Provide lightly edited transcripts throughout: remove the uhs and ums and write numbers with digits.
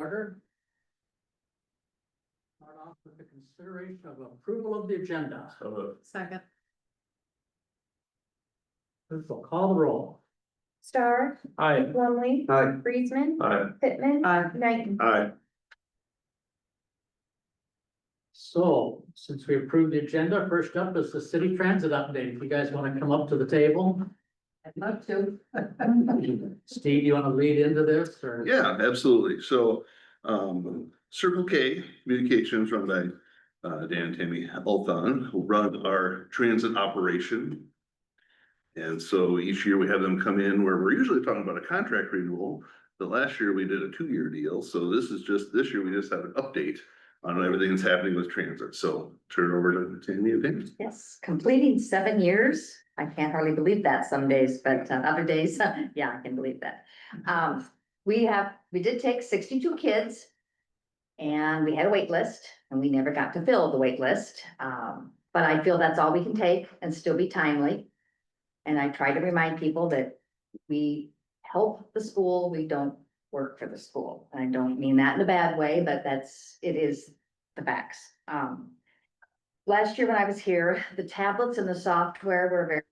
Order. Start off with the consideration of approval of the agenda. Second. Clerk will call the roll. Star, Aye. Plumley, Aye. Friesman, Aye. Pittman, Aye. Knighton. Aye. So, since we approved the agenda, first up is the city transit update. If you guys want to come up to the table. I'd love to. Steve, you want to lead into this or? Yeah, absolutely. So, Circle K Communications run by, Dan and Tammy Althon, who run our transit operation. And so each year we have them come in where we're usually talking about a contract renewal, but last year we did a 2-year deal. So this year we just have an update on everything that's happening with transit. So turn it over to Tammy and Dan. Yes, completing 7 years. I can't hardly believe that some days, but other days, yeah, I can believe that. We did take 62 kids. And we had a wait list and we never got to fill the wait list. But I feel that's all we can take and still be timely. And I try to remind people that we help the school, we don't work for the school. And I don't mean that in a bad way, but it is the facts. Last year when I was here, the tablets and the software were very.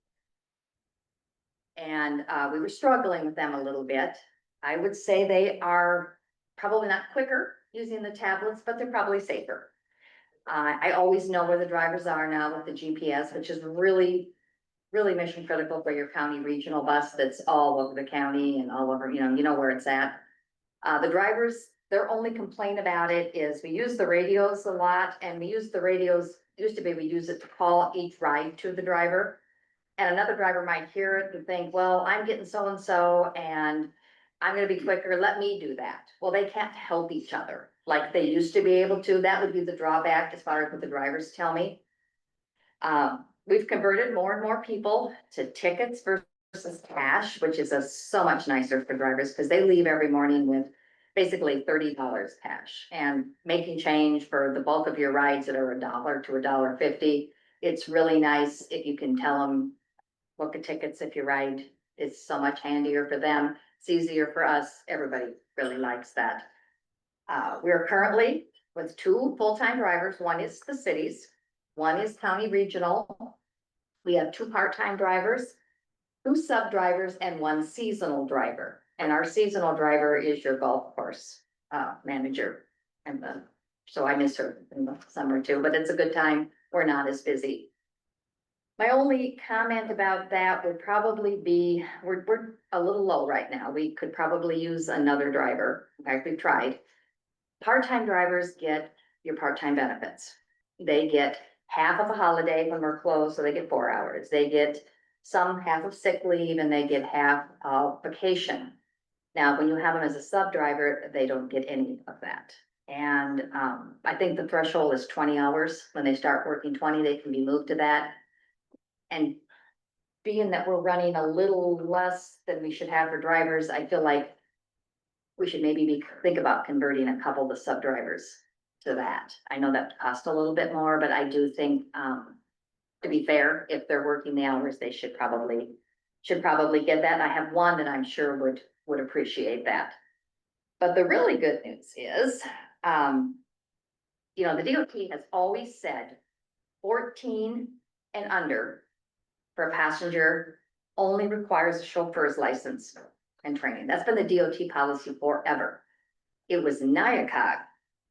And we were struggling with them a little bit. I would say they are probably not quicker using the tablets, but they're probably safer. I always know where the drivers are now with the GPS, which is really, really mission critical for your county regional bus that's all over the county and all over, you know where it's at. The drivers, their only complaint about it is we use the radios a lot and we use the radios, it used to be we use it to call each ride to the driver. And another driver might hear it and think, well, I'm getting so-and-so and I'm gonna be quicker, let me do that. Well, they can't help each other like they used to be able to. That would be the drawback as far as what the drivers tell me. We've converted more and more people to tickets versus cash, which is so much nicer for drivers because they leave every morning with basically $30 cash and making change for the bulk of your rides that are $1 to $1.50. It's really nice if you can tell them, book a tickets if you ride. It's so much handier for them. It's easier for us. Everybody really likes that. We're currently with 2 full-time drivers. One is the cities, one is county regional. We have 2 part-time drivers, 2 sub-drivers, and 1 seasonal driver. And our seasonal driver is your golf course manager. And so I miss her in the summer too, but it's a good time. We're not as busy. My only comment about that would probably be, we're a little low right now. We could probably use another driver. In fact, we've tried. Part-time drivers get your part-time benefits. They get half of a holiday when we're closed, so they get 4 hours. They get some half of sick leave and they get half of vacation. Now, when you have them as a sub driver, they don't get any of that. And I think the threshold is 20 hours. When they start working 20, they can be moved to that. And being that we're running a little less than we should have for drivers, I feel like we should maybe think about converting a couple of the sub drivers to that. I know that costs a little bit more, but I do think, to be fair, if they're working the hours, they should probably get that. I have one that I'm sure would appreciate that. But the really good news is, the DOT has always said 14 and under for a passenger only requires a chauffeur's license and training. That's been the DOT policy forever. It was NIACOG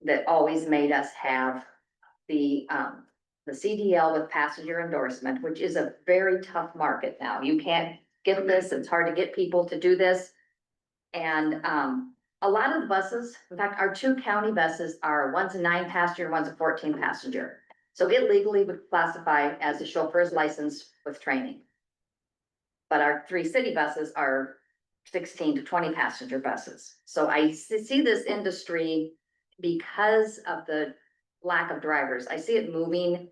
that always made us have the CDL with passenger endorsement, which is a very tough market now. You can't get this, it's hard to get people to do this. And a lot of the buses, in fact, our 2 county buses are, one's a 9 passenger, one's a 14 passenger. So it legally would classify as a chauffeur's license with training. But our 3 city buses are 16 to 20 passenger buses. So I see this industry, because of the lack of drivers, I see it moving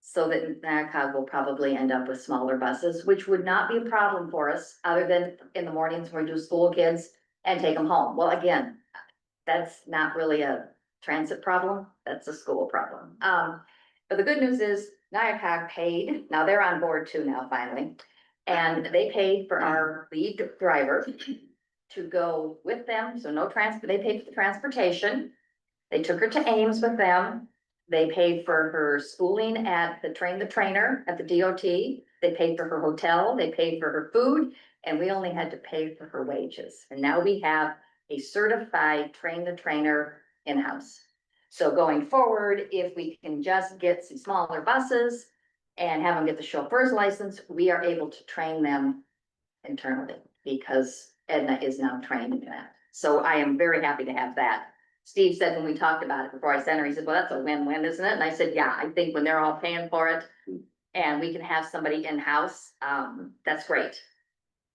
so that NIACOG will probably end up with smaller buses, which would not be a problem for us, other than in the mornings when we do school kids and take them home. Well, again, that's not really a transit problem, that's a school problem. But the good news is NIACOG paid, now they're on board too now finally, and they paid for our lead driver to go with them, so no they paid for the transportation. They took her to Ames with them. They paid for her schooling at the trainer at the DOT. They paid for her hotel, they paid for her food, and we only had to pay for her wages. And now we have a certified trainer in-house. So going forward, if we can just get some smaller buses and have them get the chauffeur's license, we are able to train them internally because Edna is now trained in that. So I am very happy to have that. Steve said when we talked about it before I sent her, he said, well, that's a win-win, isn't it? And I said, yeah, I think when they're all paying for it and we can have somebody in-house, that's great.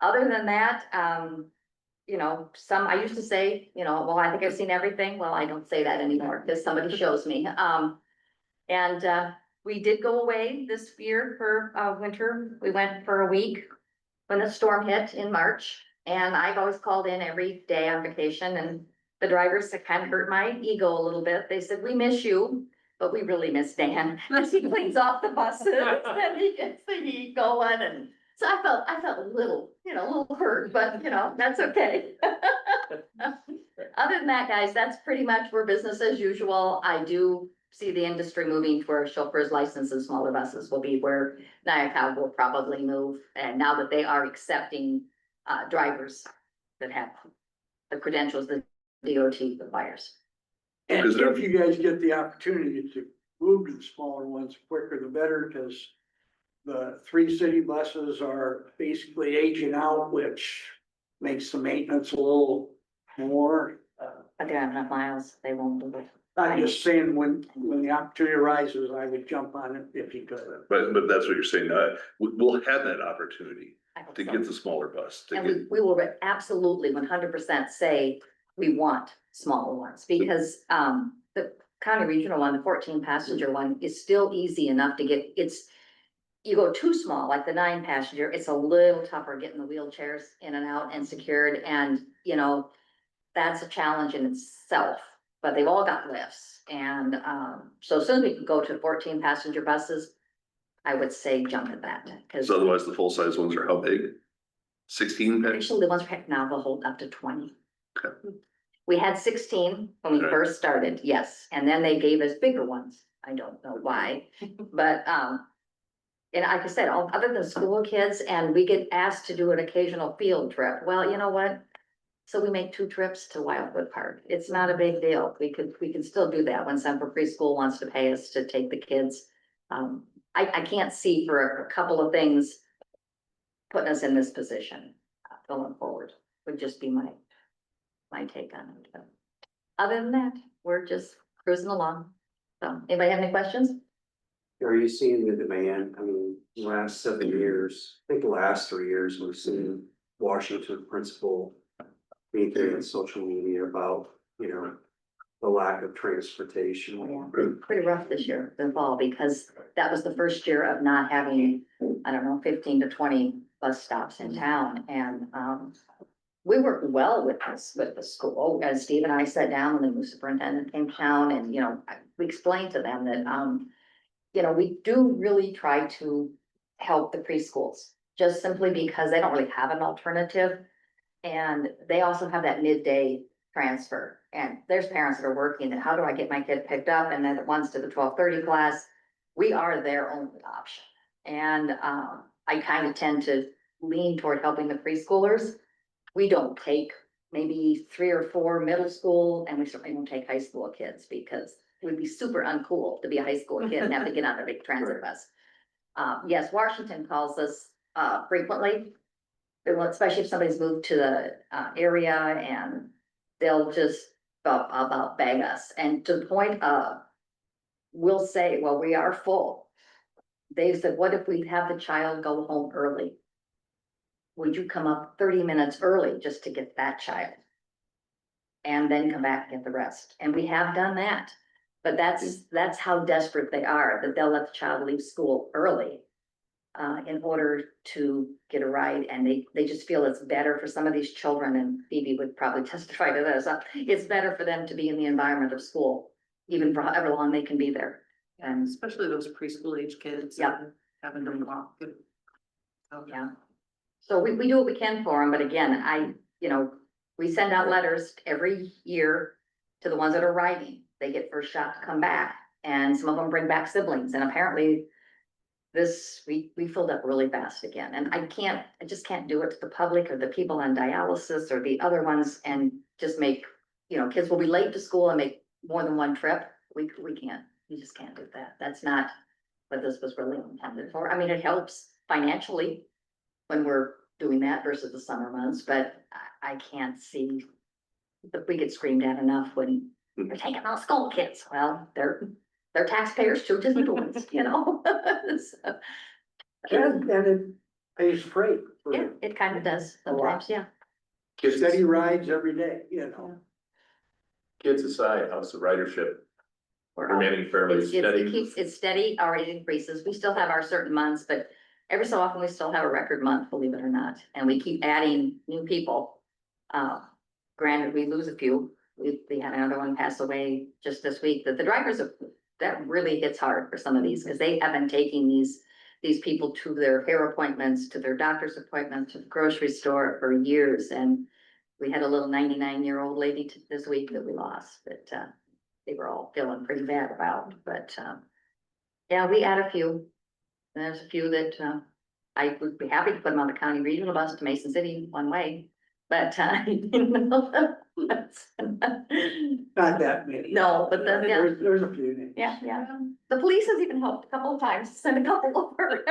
Other than that, you know, I used to say, you know, well, I think I've seen everything. Well, I don't say that anymore because somebody shows me. We did go away this year for winter. We went for a week when the storm hit in March. And I've always called in every day on vacation, and the drivers that kind of hurt my ego a little bit. They said, we miss you, but we really miss Dan. As he cleans off the buses and he gets the heat going. And so I felt a little, you know, a little hurt, but you know, that's okay. Other than that, guys, that's pretty much where business as usual. I do see the industry moving to where chauffeur's license and smaller buses will be where Nyakog will probably move. And now that they are accepting drivers that have the credentials that DOT requires. And Because they're- if you guys get the opportunity to move to the smaller ones, quicker the better, because the 3 city buses are basically aging out, which makes the maintenance a little more. But they don't have enough miles, they won't do it. I'm just saying, when the opportunity arises, I would jump on it if you could. But that's what you're saying, we'll have that opportunity I hope to so. get the smaller bus, to And get, we will absolutely 100% say we want smaller ones because the county regional one, the 14 passenger one is still easy enough to get. You go too small, like the 9 passenger, it's a little tougher getting the wheelchairs in and out and secured. And, you know, that's a challenge in itself, but they've all got lifts. And so as soon as we can go to 14 passenger buses, I would say jump at that because so otherwise the full-size ones are how big? 16 packs? actually the ones we have now will hold up to 20. Okay. We had 16 when we Okay. first started, yes, and then they gave us bigger ones. I don't know why, but and like I said, other than school kids, and we get asked to do an occasional field trip. Well, you know what? So we make 2 trips to Wildwood Park. It's not a big deal. We can still do that when Semper Preschool wants to pay us to take the kids. I can't see for a couple of things putting us in this position going forward would just be my take on it. But other than that, we're just cruising along. So anybody have any questions? Are you seeing the demand? I mean, the last 7 years, I think the last 3 years, we've seen Washington principal being on social media about, you know, the lack of transportation. Yeah, pretty rough this year, the fall, because that was the first year of not having, I don't know, 15 to 20 bus stops in town. And we worked well with the school. And Steve and I sat down when the new superintendent came to town and, you know, we explained to them that, you know, we do really try to help the preschools just simply because they don't really have an alternative. And they also have that midday transfer. And there's parents that are working and how do I get my kid picked up? And then the ones to the 12:30 class, we are their only option. And I kind of tend to lean toward helping the preschoolers. We don't take maybe 3 or 4 middle school, and we certainly don't take high school kids because it would be super uncool to be a high school kid and have to get on a big transit bus. Yes, Washington calls us frequently, especially if somebody's moved to the area, and they'll just about beg us. And to the point of, we'll say, well, we are full. They said, what if we have the child go home early? Would you come up 30 minutes early just to get that child? And then come back and get the rest. And we have done that. But that's how desperate they are, that they'll let the child leave school early in order to get a ride. And they just feel it's better for some of these children, and Phoebe would probably testify to this. It's better for them to be in the environment of school, even for however long they can be there. And Especially those preschool age kids. Yeah. Having them walk. yeah. So we do what we can for them, but again, you know, we send out letters every year to the ones that are riding. They get first shot to come back, and some of them bring back siblings, and apparently we filled up really fast again, and I just can't do it to the public or the people on dialysis or the other ones and just make, kids will be late to school and make more than one trip. We can't, you just can't do that. That's not what this was really intended for. I mean, it helps financially when we're doing that versus the summer months, but I can't see that we get screamed at enough when they're taking out school kids. Well, they're taxpayers too, just the ones, So, And it pays freight for yeah, it kind of does sometimes, yeah. steady rides every day, Kids aside, how's the ridership We're all- remaining fairly It steady? keeps, it's steady, or it increases. We still have our certain months, but every so often we still have a record month, believe it or not. And we keep adding new people. Granted, we lose a few. We had another one pass away just this week. The drivers, that really hits hard for some of these, because they have been taking these people to their hair appointments, to their doctor's appointments, to the grocery store for years. And we had a little 99-year-old lady this week that we lost, that they were all feeling pretty bad about, but yeah, we add a few. There's a few that I would be happy to put them on the county regional bus to Mason City one way, but that's- Not that many. no, but the, yeah, There's a few names. yeah. The police has even helped a couple of times, to send a couple over.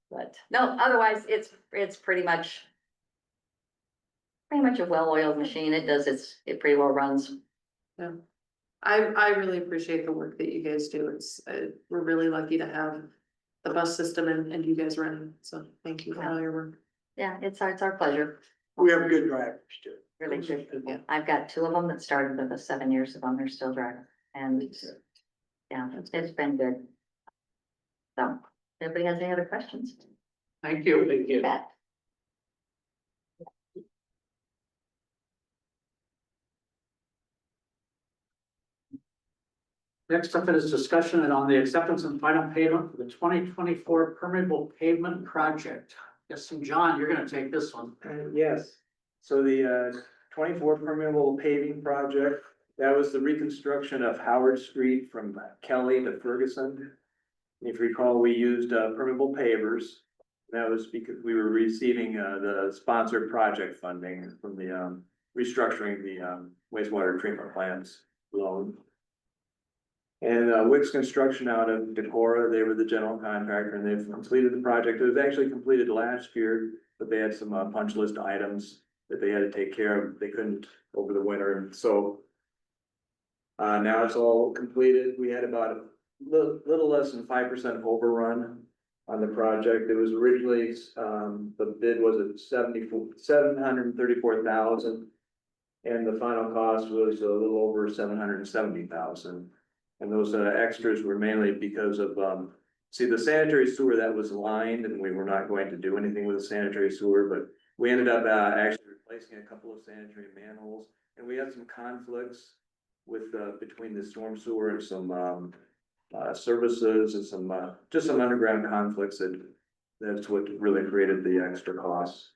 But no, otherwise, it's pretty much a well-oiled machine. It pretty well runs. Yeah. I really appreciate the work that you guys do. We're really lucky to have the bus system and you guys running, so thank you for all your work. Yeah, it's our pleasure. We have good drivers too. Really good. Yeah. I've got two of them that started with us 7 years ago, and they're still driving, and yeah, it's been good. So, anybody has any other questions? Thank you. You bet. Next up is discussion and on the acceptance and final payment for the 2024 permeable pavement project. Guessing John, you're gonna take this one. Yes, so the 24 permeable paving project, that was the reconstruction of Howard Street from Kelly to Ferguson. If you recall, we used permeable pavers. That was because we were receiving the sponsored project funding from the restructuring the wastewater treatment plants loan. And Wicks Construction out of Decorah, they were the general contractor, and they've completed the project. It was actually completed last year, but they had some punch list items that they had to take care of. They couldn't over the winter, and so now it's all completed. We had about a little less than 5% overrun on the project. It was originally the bid was at $734,000, and the final cost was a little over $770,000. And those extras were mainly because of, see, the sanitary sewer that was lined, and we were not going to do anything with the sanitary sewer, but we ended up actually replacing a couple of sanitary manholes. And we had some conflicts with, between the storm sewer and some services and some, just some underground conflicts that's what really created the extra costs.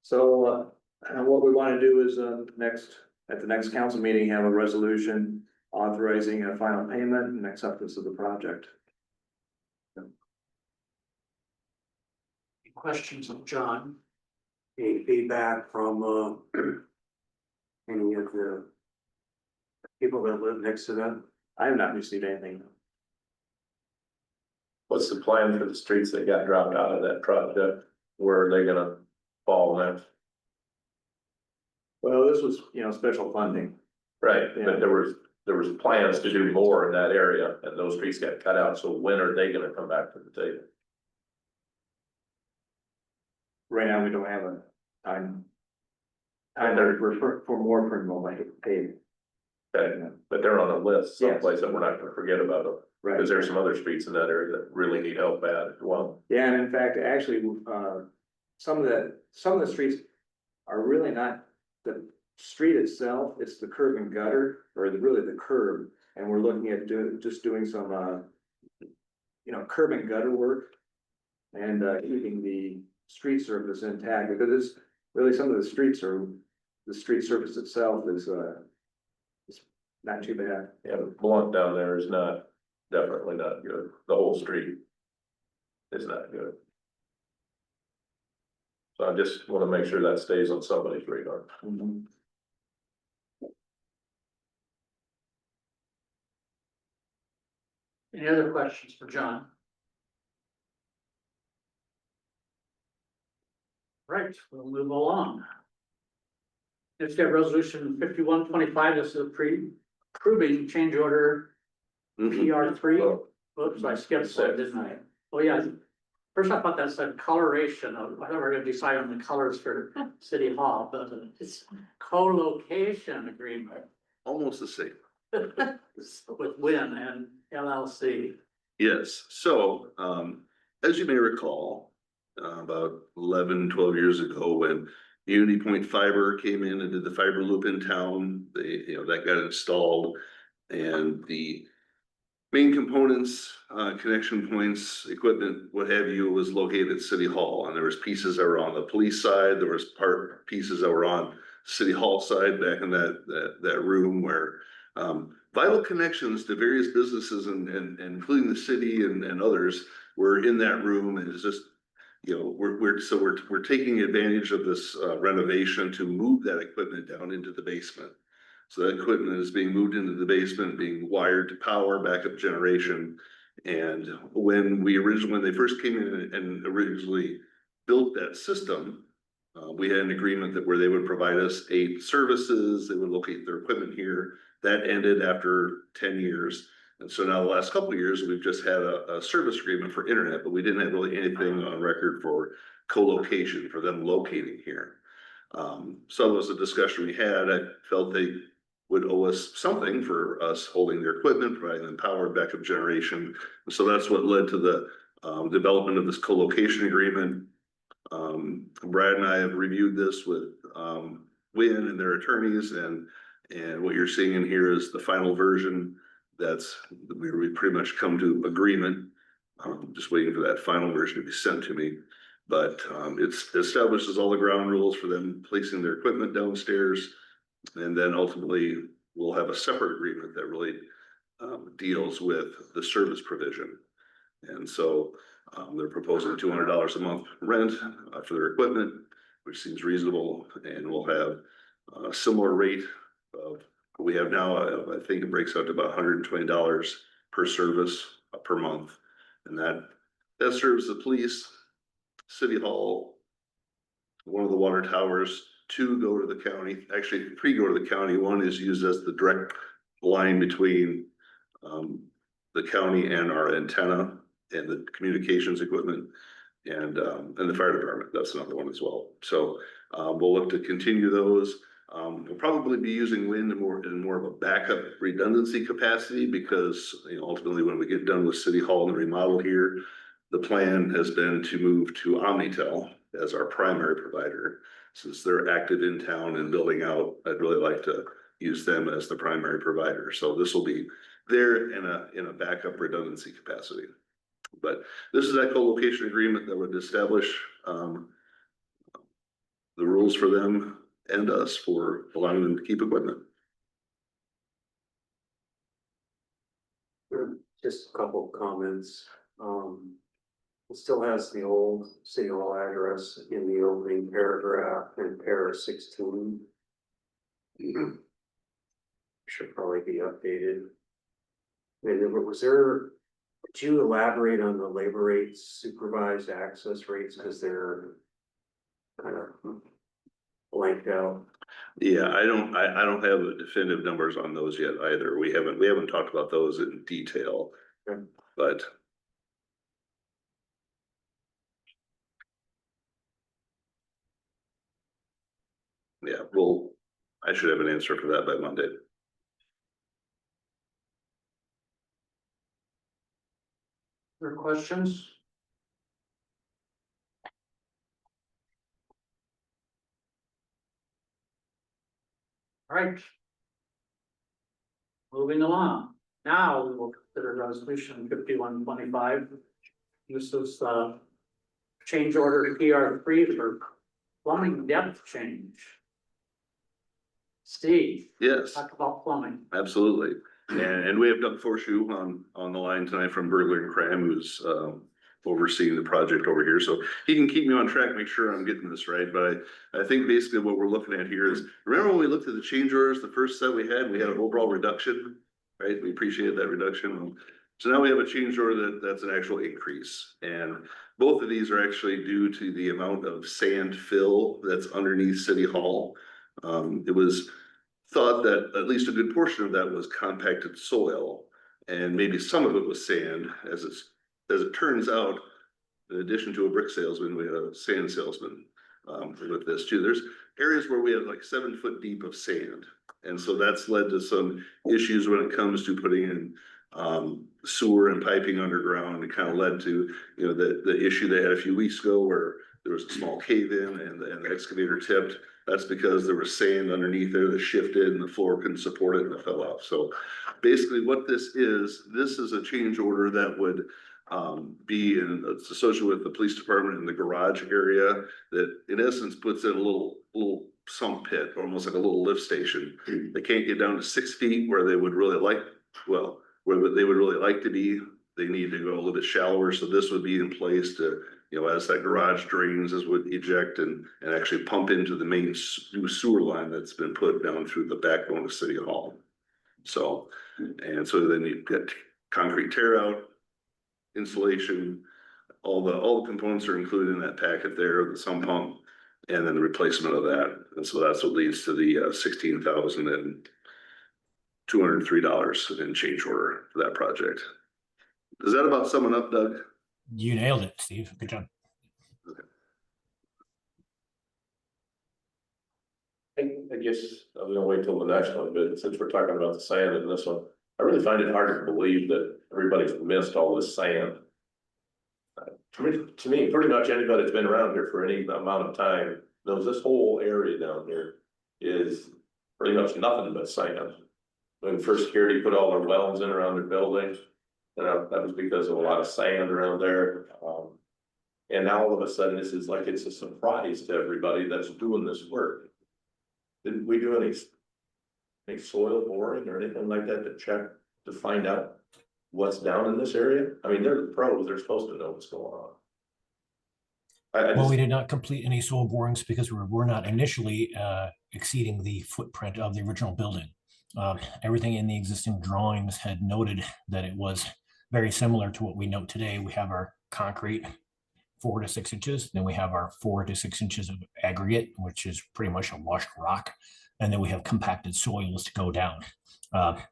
So what we want to do is at the next council meeting, have a resolution authorizing a final payment and acceptance of the project. Any questions of John? Any feedback from any of the people that live next to them? I have not received anything. What's the plan for the streets that got dropped out of that project? Where are they gonna fall next? Well, this was, special funding. Right, Yeah. but there was plans to do more in that area and those streets got cut out, so when are they gonna come back to the table? Right now, we don't have a time for more permeable paving. Okay, but they're on the list Yes. someplace that we're not gonna forget about them, Right. because there's some other streets in that area that really need help bad as well. Yeah, and in fact, actually, some of the streets are really not the street itself, it's the curb and gutter, or really the curb. And we're looking at doing some, curb and gutter work. And keeping the street surface intact, because it's really, some of the streets are, the street surface itself is not too bad. Yeah, Blunt down there is not, definitely not good. The whole street is not good. So I just wanna make sure that stays on somebody's radar. Any other questions for John? Right, we'll move along. Next, we have resolution 5125. This is approving change order PR3. Oh, Oops, I skipped that, didn't I? Oh, yeah. First, I thought that said coloration. I thought we were gonna decide on the colors for City Hall, but it's co-location agreement Almost the same. with Win and LLC. Yes, so, as you may recall, about 11, 12 years ago, when Unity Point Fiber came in and did the fiber loop in town, that got installed. And the main components, connection points, equipment, what have you, was located at City Hall. And there was pieces that were on the police side, there was pieces that were on City Hall side back in that room where vital connections to various businesses and including the city and others were in that room. And it's just, we're taking advantage of this renovation to move that equipment down into the basement. So that equipment is being moved into the basement, being wired to power, backup generation. And when they first came in and originally built that system, we had an agreement that where they would provide us 8 services, they would locate their equipment here. That ended after 10 years. And so now the last couple of years, we've just had a service agreement for internet, but we didn't have really anything on record for co-location, for them locating here. So it was a discussion we had. I felt they would owe us something for us holding their equipment, providing them power, backup generation. And so that's what led to the development of this co-location agreement. Brad and I have reviewed this with Win and their attorneys, and what you're seeing in here is the final version. We pretty much come to agreement. Just waiting for that final version to be sent to me. But it establishes all the ground rules for them placing their equipment downstairs. And then ultimately, we'll have a separate agreement that really deals with the service provision. And so they're proposing $200 a month rent for their equipment, which seems reasonable, and we'll have a similar rate of what we have now. I think it breaks out to about $120 per service per month. And that serves the police, City Hall, one of the water towers, 2 go to the county, actually 3 go to the county. 1 is used as the direct line between the county and our antenna and the communications equipment, and the fire department. That's another one as well. So we'll look to continue those. We'll probably be using wind in more of a backup redundancy capacity, because ultimately when we get done with City Hall and the remodel here, the plan has been to move to Omnitel as our primary provider. Since they're active in town and building out, I'd really like to use them as the primary provider. So this will be there in a backup redundancy capacity. But this is that co-location agreement that would establish the rules for them and us for allowing them to keep equipment. Just a couple of comments. It still has the old City Hall address in the opening paragraph in para 16. Should probably be updated. And then would you elaborate on the labor rates, supervised access rates, because they're kind of blanked out? Yeah, I don't have the definitive numbers on those yet either. We haven't talked about those in detail. Okay. But yeah, I should have an answer for that by Monday. Other questions? All right. Moving along. Now we will consider resolution 5125. This is change order to PR3 for plumbing depth change. Steve, Yes. talk about plumbing. Absolutely. And we have Doug Forshu on the line tonight from Burglar and Cram, who's overseeing the project over here. So he can keep me on track, make sure I'm getting this right. But I think basically what we're looking at here is, remember when we looked at the change orders, the first set we had an overall reduction, right? We appreciated that reduction. So now we have a change order that's an actual increase. And both of these are actually due to the amount of sand fill that's underneath City Hall. It was thought that at least a good portion of that was compacted soil, and maybe some of it was sand. As it turns out, in addition to a brick salesman, we had a sand salesman with this too. There's areas where we have like 7 foot deep of sand, and so that's led to some issues when it comes to putting in sewer and piping underground. It kind of led to, you know, the issue they had a few weeks ago where there was a small cave in and the excavator tipped. That's because there was sand underneath there that shifted and the floor couldn't support it and it fell off. So basically what this is a change order that would it's associated with the police department in the garage area that in essence puts in a little sump pit, almost like a little lift station. They can't get down to 6 feet where they would really like, where they would really like to be. They need to go a little bit shallower. So this would be in place to, you know, as that garage drains, this would eject and actually pump into the main new sewer line that's been put down through the backbone of City Hall. So then you get concrete tear out, insulation, all the components are included in that packet there, the sump pump, and then the replacement of that. And so that's what leads to the $16,203 in change order for that project. Does that about sum it up, Doug? You nailed it, Steve. Good job. I guess I'm gonna wait till the next one, but since we're talking about the sand in this one, I really find it hard to believe that everybody's missed all this sand. To me, pretty much anybody that's been around here for any amount of time knows this whole area down here is pretty much nothing but sand. When First Security put all their wells in around their buildings, that was because of a lot of sand around there. And now all of a sudden, this is like, it's a surprise to everybody that's doing this work. Didn't we do any soil boring or anything like that to check, to find out what's down in this area? I mean, they're the pros, they're supposed to know what's going on. Well, we did not complete any soil borings because we're not initially exceeding the footprint of the original building. Everything in the existing drawings had noted that it was very similar to what we note today. We have our concrete 4 to 6 inches, then we have our 4 to 6 inches of aggregate, which is pretty much a washed rock, and then we have compacted soils to go down.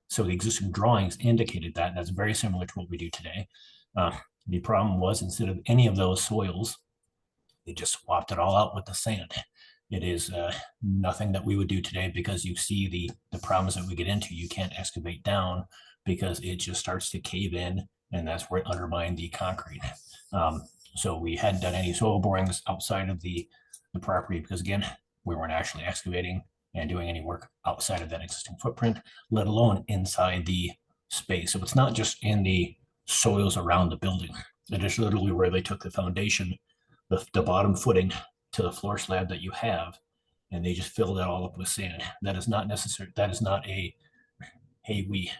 So the existing drawings indicated that. That's very similar to what we do today. The problem was, instead of any of those soils, they just swapped it all out with the sand. It is nothing that we would do today, because you see the problems that we get into. You can't excavate down because it just starts to cave in, and that's where it undermined the concrete. So we hadn't done any soil borings outside of the property because, again, we weren't actually excavating and doing any work outside of that existing footprint, let alone inside the space. So it's not just in the soils around the building. It is literally where they took the foundation, the bottom footing to the floor slab that you have, and they just filled it all up with sand. That is not necessary. That is not a, hey, we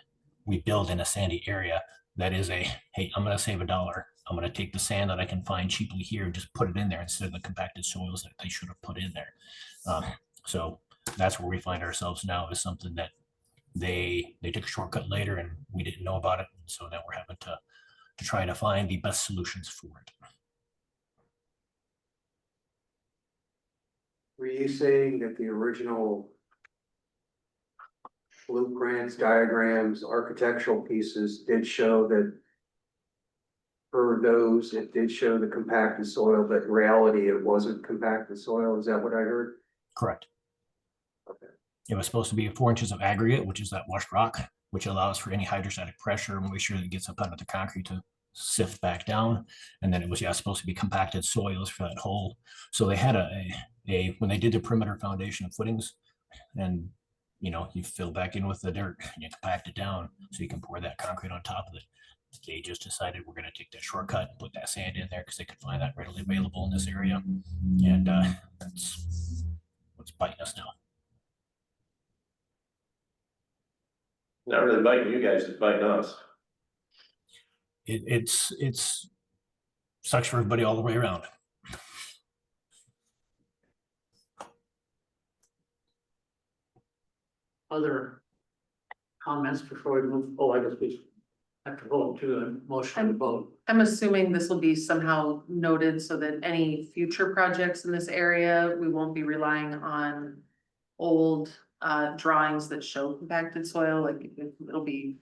build in a sandy area. That is a, hey, I'm going to save $1. I'm going to take the sand that I can find cheaply here and just put it in there instead of the compacted soils that they should have put in there. So that's where we find ourselves now, is something that they took a shortcut later and we didn't know about it. And so now we're having to try to find the best solutions for it. Were you saying that the original blueprints, diagrams, architectural pieces did show that for those, it did show the compacted soil, but in reality, it wasn't compacted soil? Is that what I heard? Correct. Okay. It was supposed to be 4 inches of aggregate, which is that washed rock, which allows for any hydrostatic pressure and make sure that it gets up under the concrete to sift back down. And then it was supposed to be compacted soils for that hole. So they had when they did the perimeter foundation of footings, and you fill back in with the dirt and you compact it down so you can pour that concrete on top of it. They just decided we're gonna take that shortcut and put that sand in there because they could find that readily available in this area. And that's what's biting us now. Not really biting you guys, it's biting us. It's sucks for everybody all the way around. Other comments before we move? Oh, I guess we have to vote to a motion to vote. I'm assuming this will be somehow noted so that any future projects in this area, we won't be relying on old drawings that show compacted soil, like it'll be,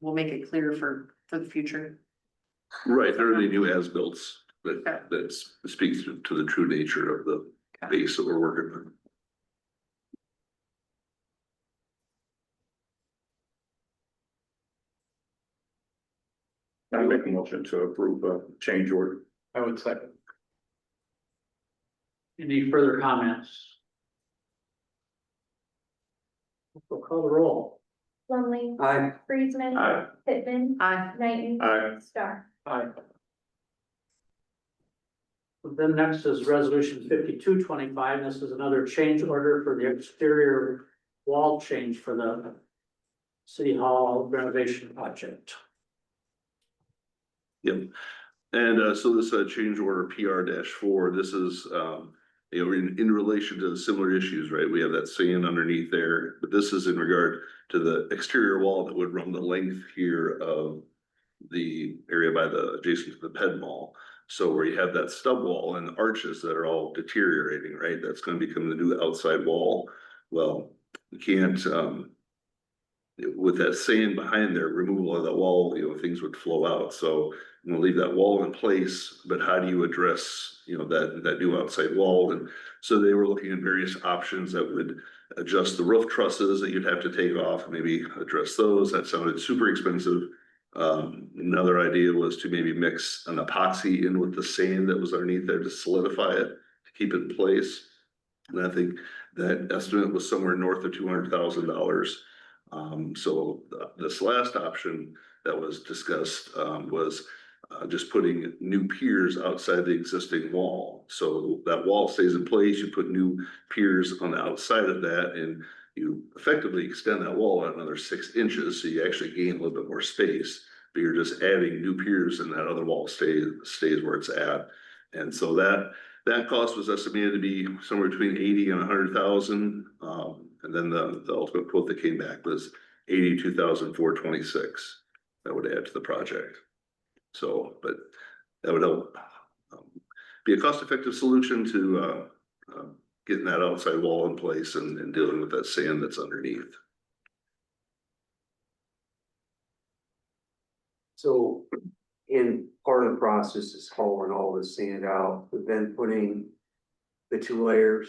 we'll make it clear for the future. Right, there are the new as-bills Okay. that speaks to the true nature of the Okay. base that we're working with. I make a motion to approve a change order. I would second. Any further comments? We'll call the roll. Plumley, I, Friesman, Aye. Pittman, Aye. Knighton, Aye. Star. Aye. Then next is resolution 5225. This is another change order for the exterior wall change for the City Hall renovation project. Yep. And so this change order PR-4, this is in relation to similar issues, right? We have that sand underneath there, but this is in regard to the exterior wall that would run the length here of the area by the adjacent to the Ped Mall. So where you have that stub wall and arches that are all deteriorating, right? That's gonna become the new outside wall. Well, you can't with that sand behind there, removal of that wall, things would flow out. So we'll leave that wall in place, but how do you address, that new outside wall? And so they were looking at various options that would adjust the roof trusses that you'd have to take off, maybe address those. That sounded super expensive. Another idea was to maybe mix an epoxy in with the sand that was underneath there to solidify it, to keep it in place. And I think that estimate was somewhere north of $200,000. So this last option that was discussed was just putting new piers outside the existing wall. So that wall stays in place, you put new piers on the outside of that, and you effectively extend that wall out another 6 inches, so you actually gain a little bit more space, but you're just adding new piers and that other wall stays where it's at. And so that cost was estimated to be somewhere between 80 and 100,000. And then the ultimate quote that came back was 82,426. That would add to the project. So, but that would help be a cost-effective solution to getting that outside wall in place and dealing with that sand that's underneath. so in part of the process is hauling all the sand out, but then putting the 2 layers.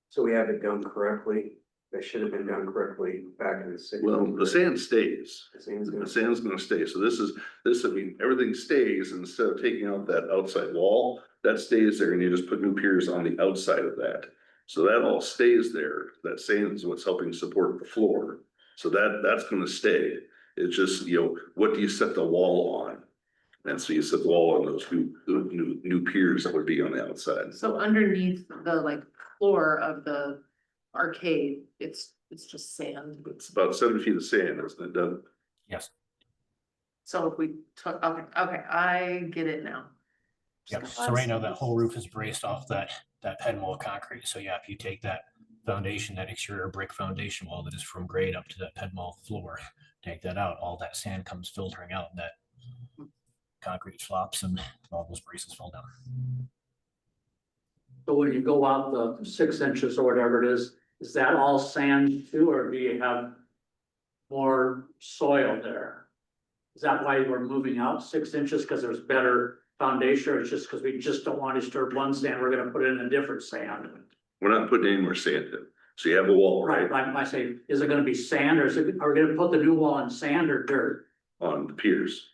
So we have it done correctly. That should have been done correctly back in the 60s. Well, the sand stays. The sand's The gonna- sand's gonna stay. So I mean, everything stays. Instead of taking out that outside wall, that stays there and you just put new piers on the outside of that. So that all stays there. That sand is what's helping support the floor. So that's gonna stay. It's just, what do you set the wall on? And so you set the wall on those new piers that would be on the outside. So underneath the floor of the arcade, it's just sand. It's about 7 feet of sand, isn't it, Doug? Yes. So if we took, okay, I get it now. Yep. So right now that whole roof is braced off that Ped Mall concrete. So yeah, if you take that foundation, that exterior brick foundation wall that is from grade up to that Ped Mall floor, take that out, all that sand comes filtering out, and that concrete flops and all those braces fall down. So when you go out the 6 inches or whatever it is that all sand too, or do you have more soil there? Is that why we're moving out 6 inches? Because there's better foundation, or it's just because we just don't want to disturb one sand, we're gonna put in a different sand? We're not putting any more sand in. So you have a wall, right, I say, is it gonna be sand, or are we gonna put the new wall in sand or dirt? on the piers.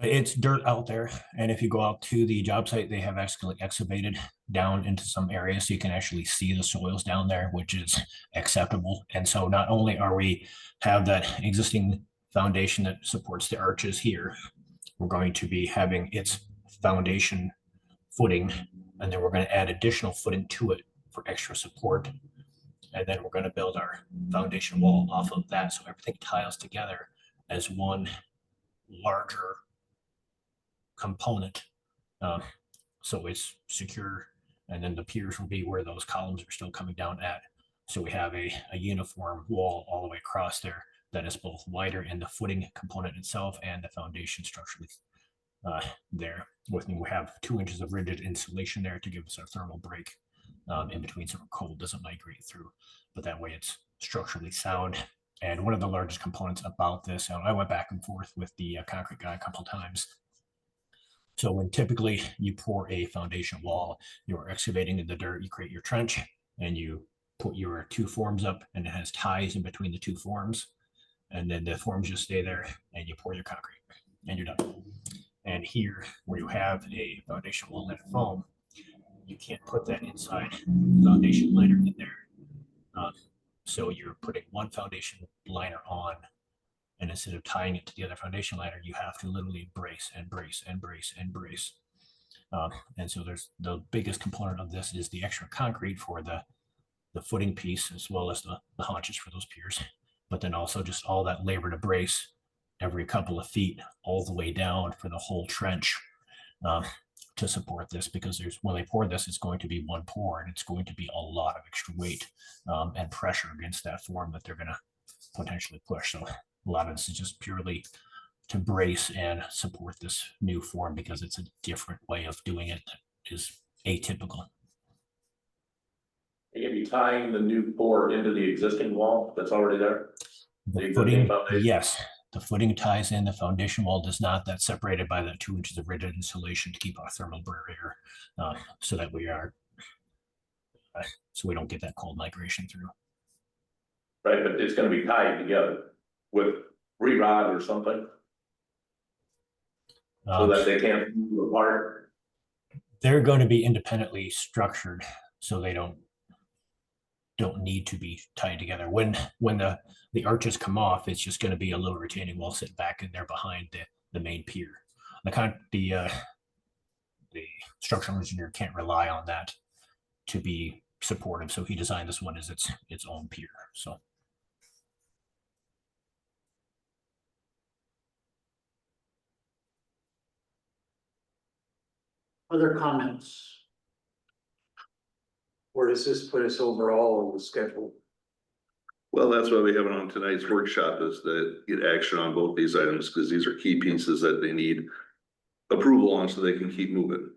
It's dirt out there, and if you go out to the job site, they have actually excavated down into some areas so you can actually see the soils down there, which is acceptable. And so not only are we have that existing foundation that supports the arches here, we're going to be having its foundation footing, and then we're going to add additional footing to it for extra support. And then we're going to build our foundation wall off of that, so everything tiles together as one larger component. So it's secure, and then the piers will be where those columns are still coming down at. So we have a uniform wall all the way across there that is both wider in the footing component itself and the foundation structurally there. We have 2 inches of rigid insulation there to give us our thermal break in between, so cold doesn't migrate through, but that way it's structurally sound. And one of the largest components about this, and I went back and forth with the concrete guy a couple of times. So when typically you pour a foundation wall, you're excavating in the dirt, you create your trench, and you put your 2 forms up, and it has ties in between the 2 forms. And then the forms just stay there, and you pour your concrete, and you're done. And here, where you have a foundation wall and foam, you can't put that inside foundation liner in there. So you're putting one foundation liner on, and instead of tying it to the other foundation liner, you have to literally brace and brace and brace and brace. And so there's the biggest component of this is the extra concrete for the footing piece, as well as the haunches for those piers, but then also just all that labor to brace every couple of feet all the way down for the whole trench to support this, because when they pour this, it's going to be one pour, and it's going to be a lot of extra weight and pressure against that form that they're going to potentially push. So a lot of this is just purely to brace and support this new form, because it's a different way of doing it that is atypical. You're gonna be tying the new pour into the existing wall that's already there? The footing, yes, the footing ties in, the foundation wall does not. That's separated by the 2 inches of rigid insulation to keep our thermal barrier, so that so we don't get that cold migration through. Right, but it's gonna be tied together with re-rod or something, so that they can't move apart. They're going to be independently structured, so they don't need to be tied together. When the arches come off, it's just going to be a little retaining wall sitting back in there behind the main pier. The structural engineer can't rely on that to be supportive, so he designed this one as its own pier. So Other comments? Where does this put us overall on the schedule? Well, that's why we have it on tonight's workshop, is to get action on both these items, because these are key pieces that they need approval on so they can keep moving.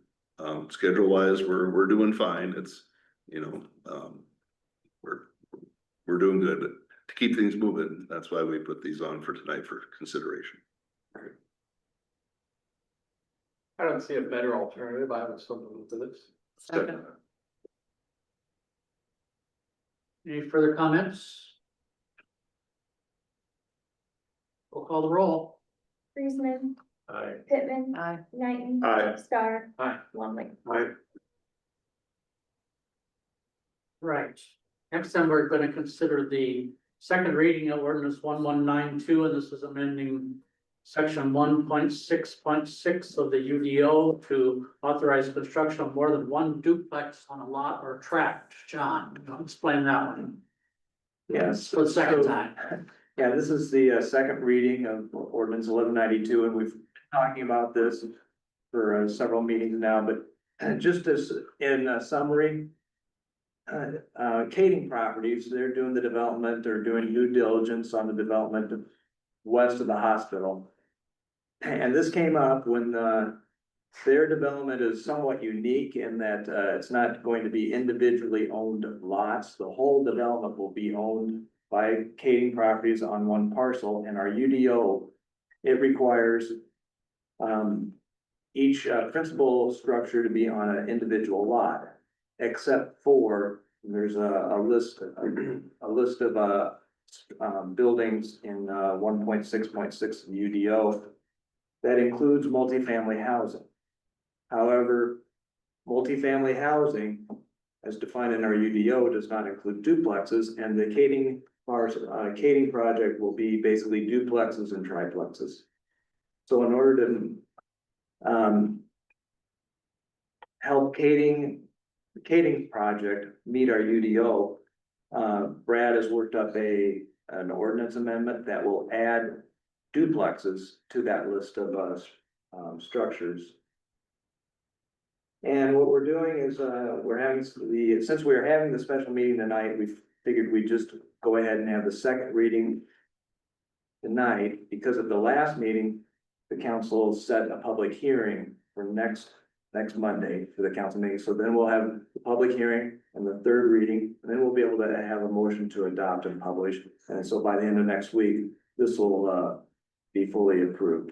Schedule wise, we're doing fine. It's, we're doing good, but to keep things moving, that's why we put these on for tonight for consideration. I don't see a better alternative. I would still move to this. Second. Any further comments? We'll call the roll. Friesman, Aye. Pittman, Aye. Knighton. Aye. Star. Aye. Longley. Right. Next time, we're gonna consider the second reading of ordinance 1192, and this is amending section 1.6.6 of the UDO to authorize construction of more than one duplex on a lot or tract. John, explain that one Yes. for the second time. Yeah, this is the second reading of ordinance 1192, and we've been talking about this for several meetings now, but just as in summary, Kading Properties, they're doing the development, they're doing due diligence on the development west of the hospital. And this came up when their development is somewhat unique in that it's not going to be individually owned lots. The whole development will be owned by Kading Properties on one parcel, and our UDO, it requires each principal structure to be on an individual lot, except for there's a list of buildings in 1.6.6 of the UDO that includes multifamily housing. However, multifamily housing, as defined in our UDO, does not include duplexes, and the Kading project will be basically duplexes and triplexes. So in order to Help the Kading project meet our UDO. Brad has worked up an ordinance amendment that will add duplexes to that list of, structures. And what we're doing is, since we are having the special meeting tonight, we figured we'd just go ahead and have the second reading tonight, because at the last meeting, the council set a public hearing for next Monday for the council meeting. So then we'll have the public hearing and the third reading, and then we'll be able to have a motion to adopt and publish. And so by the end of next week, this will, be fully approved.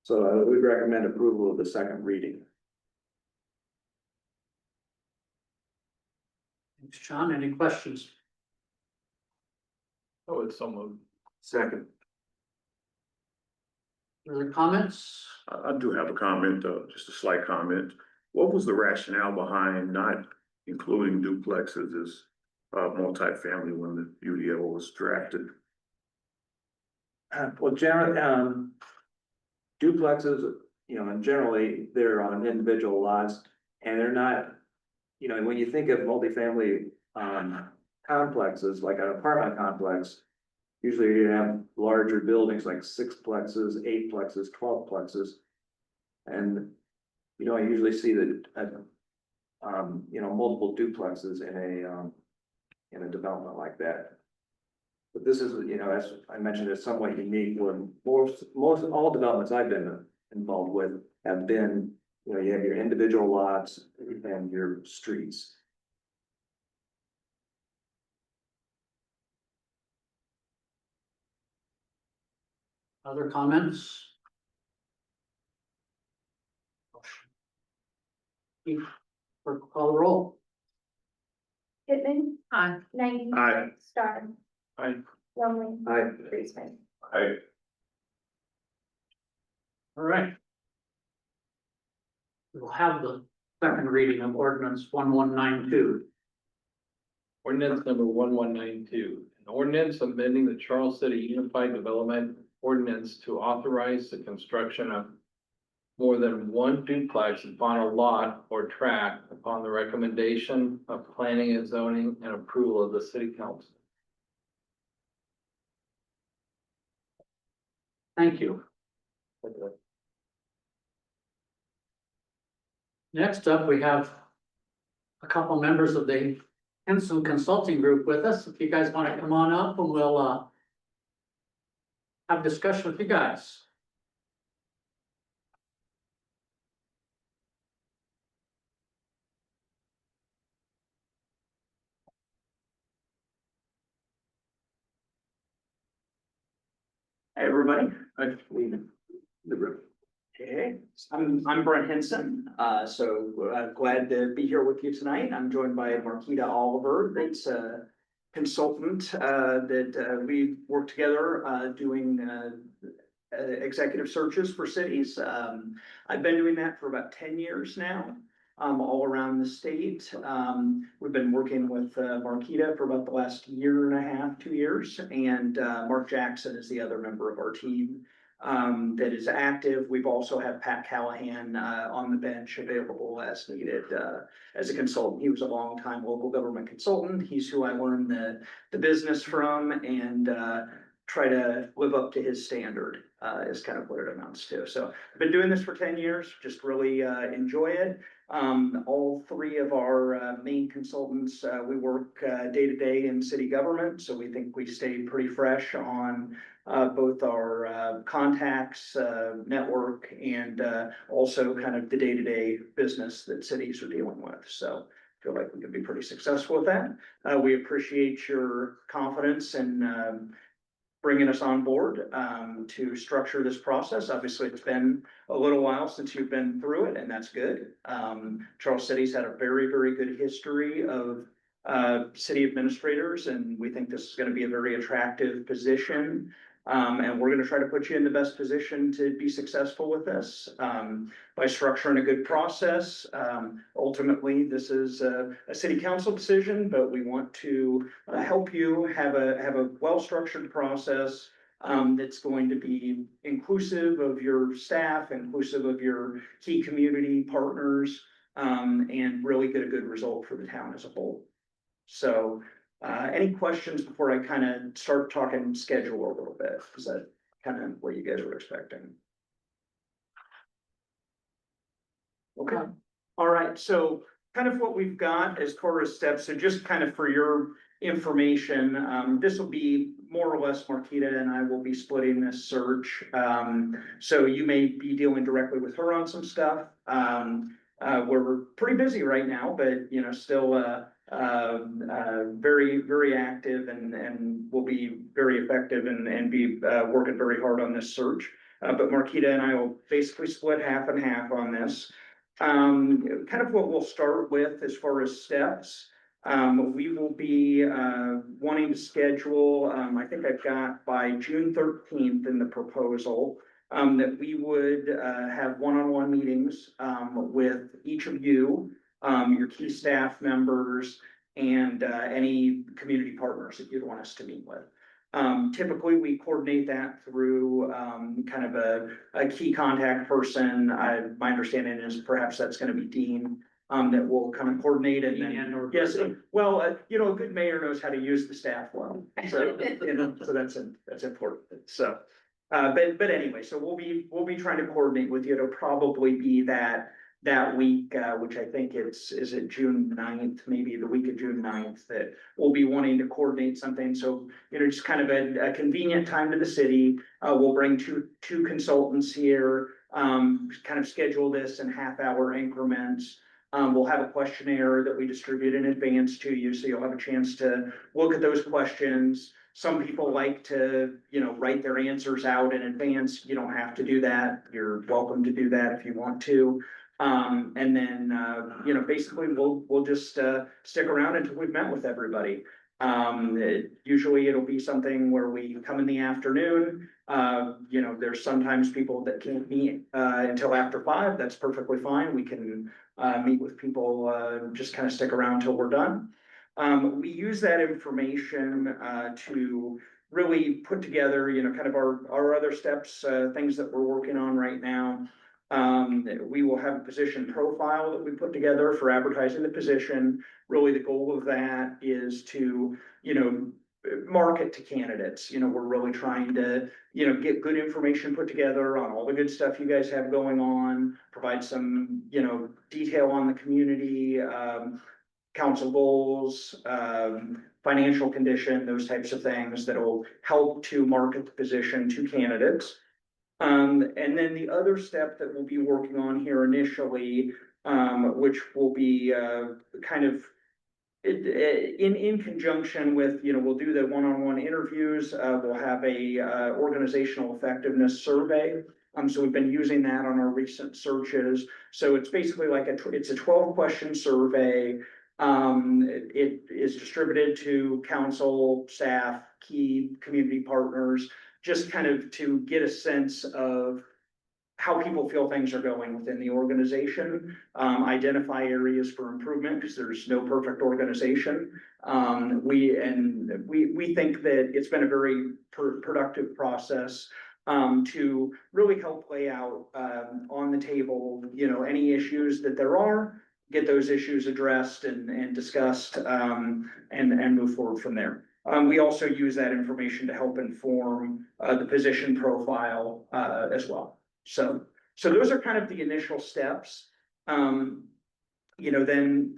So I would recommend approval of the second reading. Thanks, John. Any questions? Oh, it's so moved. Second. Other comments? I do have a comment, just a slight comment. What was the rationale behind not including duplexes as multifamily when the UDO was drafted? Well, generally, duplexes, and generally they're on individual lots, and they're not, when you think of multifamily, complexes, like an apartment complex, usually you have larger buildings like 6 plexes, 8 plexes, 12 plexes. And, I usually see that, multiple duplexes in a development like that. But this is, as I mentioned, it's somewhat unique when all developments I've been involved with have been, you have your individual lots and your streets. Other comments? Clerk, call the roll. Pittman, Aye. Knight, Aye. Star, Aye. Longley, Aye. Friesman. I, All right. We'll have the second reading of ordinance 1192. Ordinance number 1192, an ordinance amending the Charles City Unified Development Ordinance to authorize the construction of more than one duplex upon a lot or tract upon the recommendation of planning and zoning and approval of the city council. Thank you. Next up, we have a couple members of the Henson Consulting Group with us. If you guys want to come on up, and we'll have a discussion with you guys. Hi, everybody. The room. Hey, I'm Brent Henson, glad to be here with you tonight. I'm joined by Marquita Oliver, that's a consultant, that we work together, doing, executive searches for cities. I've been doing that for about 10 years now, all around the state. We've been working with, Marquita for about the last year and a half, 2 years, and, Mark Jackson is the other member of our team that is active. We've also had Pat Callahan on the bench available as needed as a consultant. He was a longtime local government consultant. He's who I learned the business from, and try to live up to his standard is kind of what it amounts to. So I've been doing this for 10 years, just really enjoy it. All three of our main consultants, we work day to day in city government, so we think we stay pretty fresh on both our contacts, network, and also kind of the day-to-day business that cities are dealing with. So I feel like we could be pretty successful with that. We appreciate your confidence in bringing us on board to structure this process. Obviously, it's been a little while since you've been through it, and that's good. Charles City's had a very, very good history of city administrators, and we think this is going to be a very attractive position. And we're going to try to put you in the best position to be successful with this by structuring a good process. Ultimately, this is a city council decision, but we want to help you have a well-structured process that's going to be inclusive of your staff, inclusive of your key community partners, and really get a good result for the town as a whole. So, any questions before I kind of start talking schedule a little bit? Is that kind of what you guys were expecting? Okay, all right, so kind of what we've got as far as steps, so just kind of for your information, this will be more or less Marquita and I will be splitting this search. So you may be dealing directly with her on some stuff. We're pretty busy right now, but you know, still very, very active and will be very effective and be working very hard on this search. But Marquita and I will basically split half and half on this. Kind of what we'll start with as far as steps. We will be wanting to schedule, I think I've got by June 13th in the proposal, that we would have one-on-one meetings with each of you, your key staff members, and any community partners that you'd want us to meet with. Typically, we coordinate that through kind of a key contact person. My understanding is perhaps that's gonna be Dean, that will kind of coordinate it. And yes, well, you know, a good mayor knows how to use the staff well, so, you know, so that's important, so. But anyway, so we'll be trying to coordinate with you. It'll probably be that week, which I think is it June 9th, maybe the week of June 9th, that we'll be wanting to coordinate something. So, you know, just kind of a convenient time to the city. We'll bring two consultants here, kind of schedule this in half-hour increments. We'll have a questionnaire that we distribute in advance to you, so you'll have a chance to look at those questions. Some people like to, you know, write their answers out in advance. You don't have to do that. You're welcome to do that if you want to. And then, you know, basically we'll just stick around until we've met with everybody. Usually it'll be something where we come in the afternoon. You know, there's sometimes people that can't meet until after 5. That's perfectly fine. We can meet with people, just kind of stick around till we're done. We use that information to really put together, you know, kind of our other steps, things that we're working on right now. We will have a position profile that we put together for advertising the position. Really, the goal of that is to, you know, market to candidates. You know, we're really trying to, you know, get good information put together on all the good stuff you guys have going on, provide some, you know, detail on the community, council goals, financial condition, those types of things that will help to market the position to candidates. And then the other step that we'll be working on here initially, which will be kind of in conjunction with, you know, we'll do the one-on-one interviews. We'll have a organizational effectiveness survey. So we've been using that on our recent searches. So it's basically like it's a 12-question survey. It is distributed to council, staff, key community partners, just kind of to get a sense of how people feel things are going within the organization, identify areas for improvement, because there's no perfect organization. We think that it's been a very productive process to really help lay out on the table, you know, any issues that there are, get those issues addressed and discussed, and move forward from there. We also use that information to help inform the position profile as well. So those are kind of the initial steps. You know, then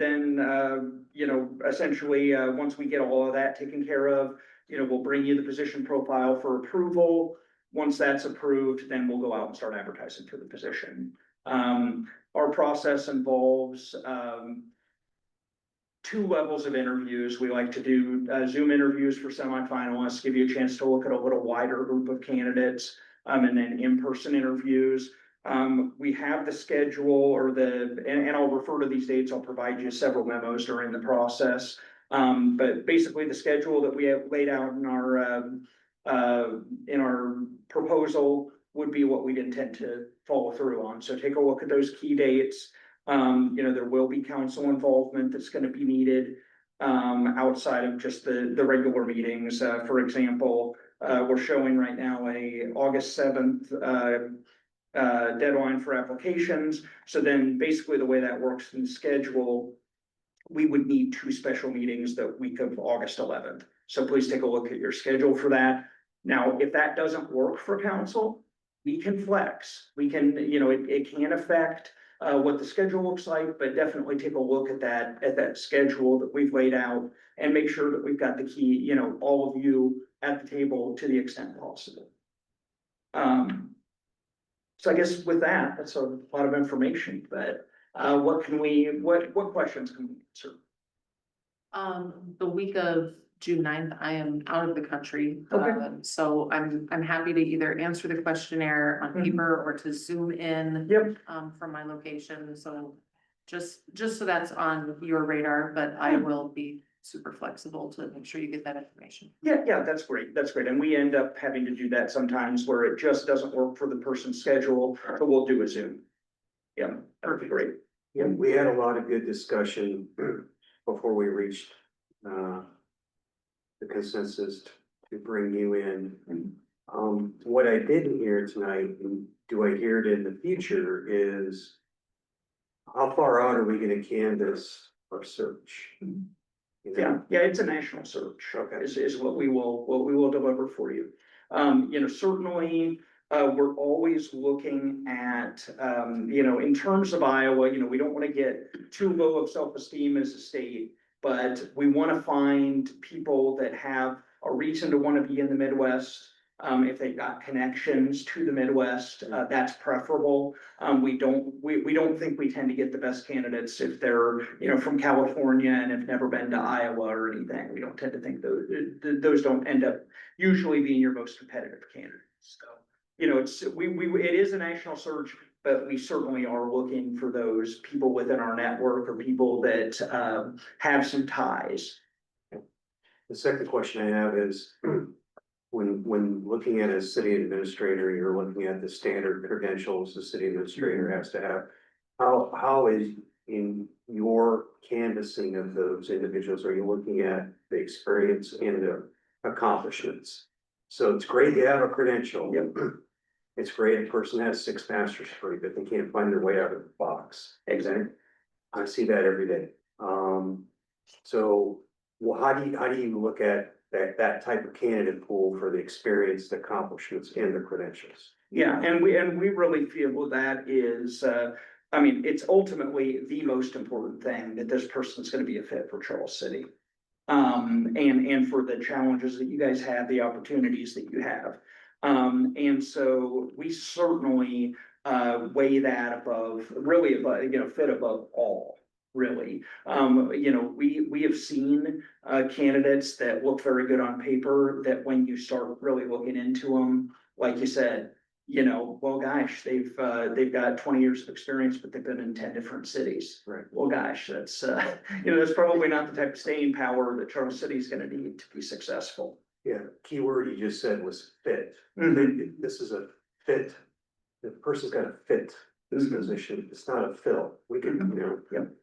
you know, essentially, once we get all of that taken care of, you know, we'll bring you the position profile for approval. Once that's approved, then we'll go out and start advertising for the position. Our process involves 2 levels of interviews. We like to do Zoom interviews for semifinalists, give you a chance to look at a little wider group of candidates, and then in-person interviews. We have the schedule or and I'll refer to these dates. I'll provide you several memos during the process. But basically the schedule that we have laid out in our proposal would be what we'd intend to follow through on. So take a look at those key dates. You know, there will be council involvement that's going to be needed outside of just the regular meetings. For example, we're showing right now a August 7th, deadline for applications. So then basically the way that works in the schedule, we would need 2 special meetings the week of August 11th. So please take a look at your schedule for that. Now, if that doesn't work for council, we can flex. We can, it can affect what the schedule looks like, but definitely take a look at that schedule that we've laid out and make sure that we've got the key, all of you at the table to the extent possible. So I guess with that, that's a lot of information, but what questions can we answer? The week of June 9th, I am out of the country. Okay. So I'm happy to either answer the questionnaire on paper or to zoom in. Yep. From my location, so just so that's on your radar, but I will be super flexible to make sure you get that information. Yeah, that's great. That's great. And we end up having to do that sometimes where it just doesn't work for the person's schedule, so we'll do a Zoom. Yeah, that would be great. Yeah, we had a lot of good discussion before we reached the consensus to bring you in. What I didn't hear tonight, and do I hear it in the future, is how far out are we gonna canvass our search? You know? Yeah, it's a national search. Okay. Is what we will deliver for you. Certainly, we're always looking at, in terms of Iowa, we don't want to get too low of self-esteem as a state, but we want to find people that have a reason to want to be in the Midwest. If they've got connections to the Midwest, that's preferable. We don't think we tend to get the best candidates if they're, from California and have never been to Iowa or anything. We don't tend to think those don't end up usually being your most competitive candidates. So, it is a national search, but we certainly are looking for those people within our network or people that have some ties. The second question I have is, when looking at a city administrator, you're looking at the standard credentials the city administrator has to have. How is in your canvassing of those individuals, are you looking at the experience and the accomplishments? So it's great to have a credential. Yep. It's great a person has 6 master's degree, but they can't find their way out of the box. Exactly. I see that every day. So, well, how do you look at that type of candidate pool for the experience, the accomplishments, and the credentials? Yeah, and we really feel that is, it's ultimately the most important thing, that this person's gonna be a fit for Charles City. And for the challenges that you guys have, the opportunities that you have. And so we certainly weigh that above, fit above all. Really, we have seen candidates that look very good on paper, that when you start really looking into them, like you said, well, gosh, they've got 20 years of experience, but they've been in 10 different cities. Right. Well, gosh, that's that's probably not the type of staying power that Charles City is going to need to be successful. Yeah, key word you just said was fit. Mhm. This is a fit. The person's got to fit this Mhm. position. It's not a fill. We can, Yep.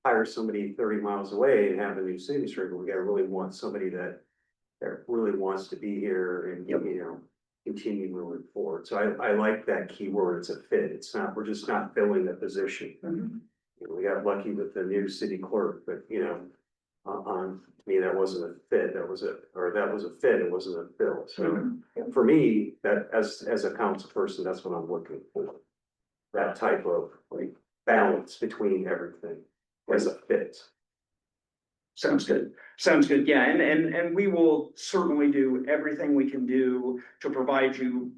hire somebody 30 miles away and have a new city administrator. We gotta really want somebody that really wants to be here and, Yep. continue moving forward. So I like that key word. It's a fit. It's not, we're just not filling the position. Mhm. We got lucky with the new city clerk, but to me, that wasn't a fit. That was a fit. It wasn't a fill. So Mhm. for me, that as a council person, that's what I'm looking for. That type of balance between everything as a fit. Sounds good. Yeah, and we will certainly do everything we can do to provide you,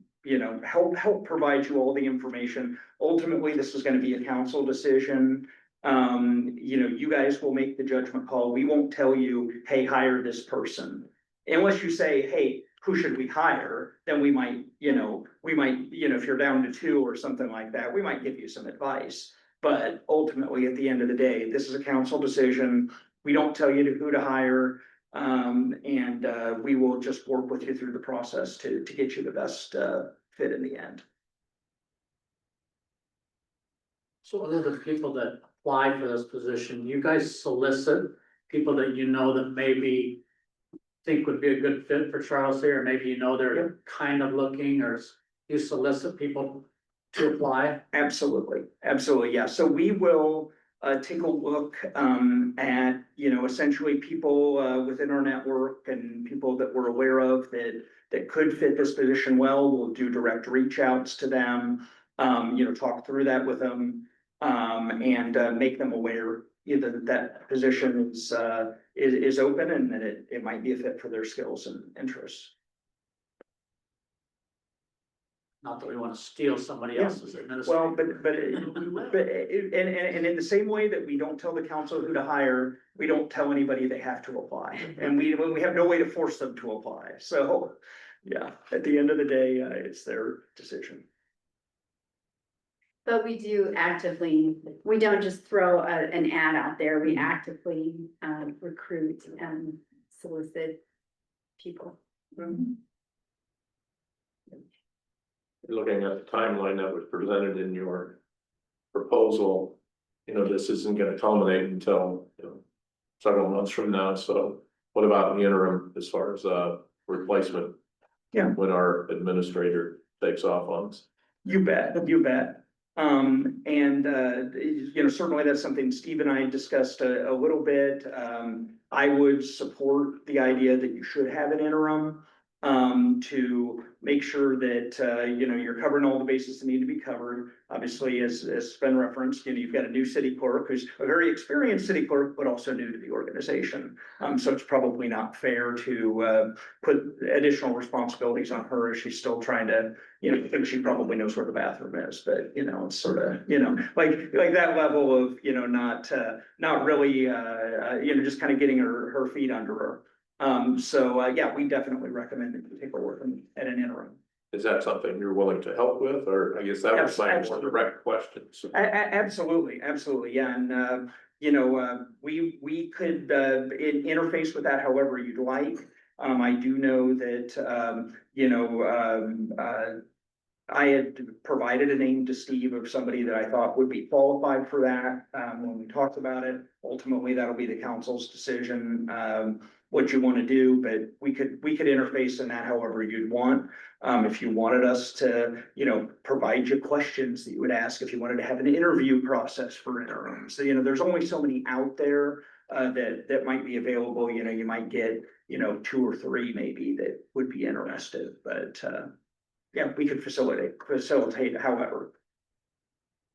help provide you all the information. Ultimately, this is gonna be a council decision. You guys will make the judgment call. We won't tell you, hey, hire this person. Unless you say, hey, who should we hire? Then we might, if you're down to 2 or something like that, we might give you some advice. But ultimately, at the end of the day, this is a council decision. We don't tell you who to hire. And we will just work with you through the process to get you the best fit in the end. So other than people that apply for this position, you guys solicit people that that maybe think would be a good fit for Charles City, or maybe you know they're kind of looking, or you solicit people to apply? Absolutely, absolutely, yeah, so we will take a look at, essentially people within our network and people that we're aware of that could fit this position well. We'll do direct reach outs to them, talk through that with them, and make them aware either that position is open and that it might be a fit for their skills and interests. Not that we want to steal somebody Yeah. else's Well, administrative. and in the same way that we don't tell the council who to hire, we don't tell anybody they have to apply. And we have no way to force them to apply. So, yeah, at the end of the day, it's their decision. But we do actively, we don't just throw an ad out there, we actively recruit and solicit people. Looking at the timeline that was presented in your proposal, this isn't gonna culminate until, several months from now, so what about the interim as far as replacement? Yeah. When our administrator takes off on us? You bet, you bet. Certainly that's something Steve and I discussed a little bit. I would support the idea that you should have an interim to make sure that, you're covering all the bases that need to be covered. Obviously, as Sven referenced, you've got a new city clerk who's a very experienced city clerk, but also new to the organization. So it's probably not fair to put additional responsibilities on her as she's still trying to, I think she probably knows where the bathroom is, but, it's sort of, like that level of, not really, just kind of getting her feet under her. Yeah, we definitely recommend that you take a look at an interim. Is that something you're willing to help with, or I guess that was my more direct question. Absolutely, yeah, and we could interface with that however you'd like. I do know that I had provided a name to Steve of somebody that I thought would be qualified for that when we talked about it. Ultimately, that'll be the council's decision what you want to do, but we could interface in that however you'd want. If you wanted us to, provide you questions that you would ask, if you wanted to have an interview process for interim. So, there's only so many out there that might be available. You might get, 2 or 3 maybe that would be interested, but yeah, we could facilitate however.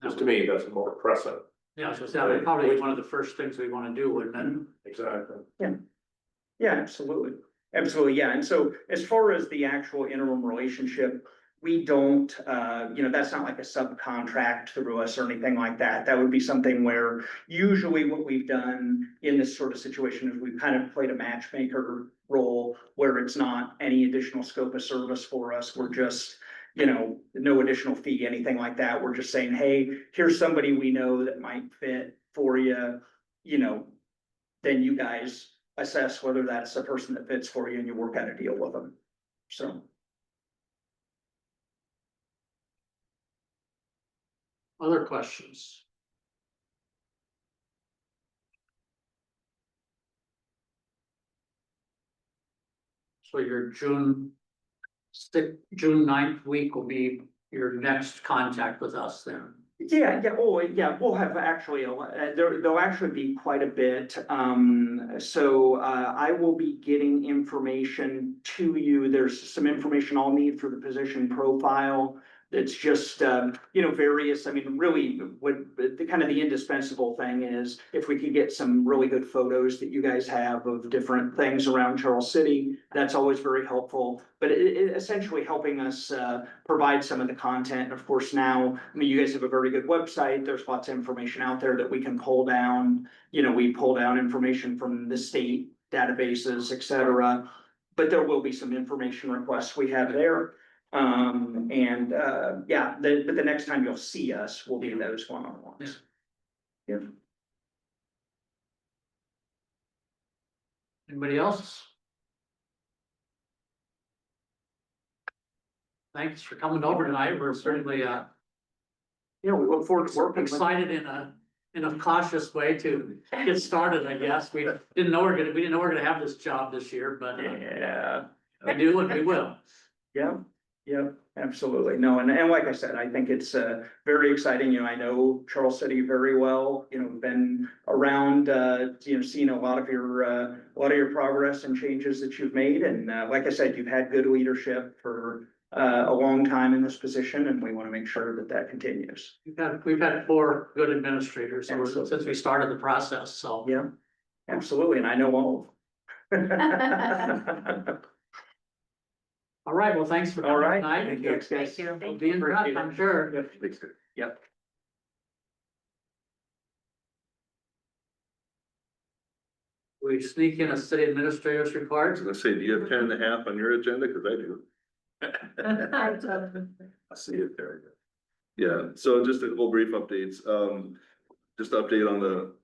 Just to me, that's more pressing. Yeah, so that would probably be one of the first things we want to do, wouldn't it? Exactly. Yeah, absolutely. Absolutely, yeah. And so as far as the actual interim relationship, we don't, that's not like a subcontract through us or anything like that. That would be something where usually what we've done in this sort of situation is we've kind of played a matchmaker role where it's not any additional scope of service for us. We're just, no additional fee, anything like that. We're just saying, hey, here's somebody we know that might fit for you, then you guys assess whether that's a person that fits for you and you work out a deal with them. So. Other questions? So your June 9th week will be your next contact with us then? Yeah, we'll have actually, there'll actually be quite a bit. I will be getting information to you. There's some information I'll need for the position profile. It's just, various, really, what the kind of the indispensable thing is if we could get some really good photos that you guys have of different things around Charles City, that's always very helpful. But it essentially helping us provide some of the content. Of course, now, you guys have a very good website. There's lots of information out there that we can pull down. We pull down information from the state databases, et cetera. But there will be some information requests we have there. But the next time you'll see us will be those one-on-ones. Yeah. Anybody else? Thanks for coming over tonight. We're certainly We look forward to working with you. excited in a cautious way to get started, I guess. We didn't know we didn't know we're gonna have this job this year, but Yeah. we do and we will. Yeah, yeah, absolutely. No, and like I said, I think it's very exciting. You know, I know Charles City very well, you know, been around, you know, seen a lot of your progress and changes that you've made. And like I said, you've had good leadership for a long time in this position, and we want to make sure that that continues. We've had 4 good administrators Absolutely. since we started the process, so. Yeah, absolutely. And I know all of them. All right, well, thanks for All coming right. tonight. Thank you. Thank you. We'll be in touch, I'm sure. Yep. We sneak in a city administrator's I report. was gonna say, do you have 10.5 on your agenda? Cause I do. I see it there. Yeah, so just a couple brief updates. Just to update on the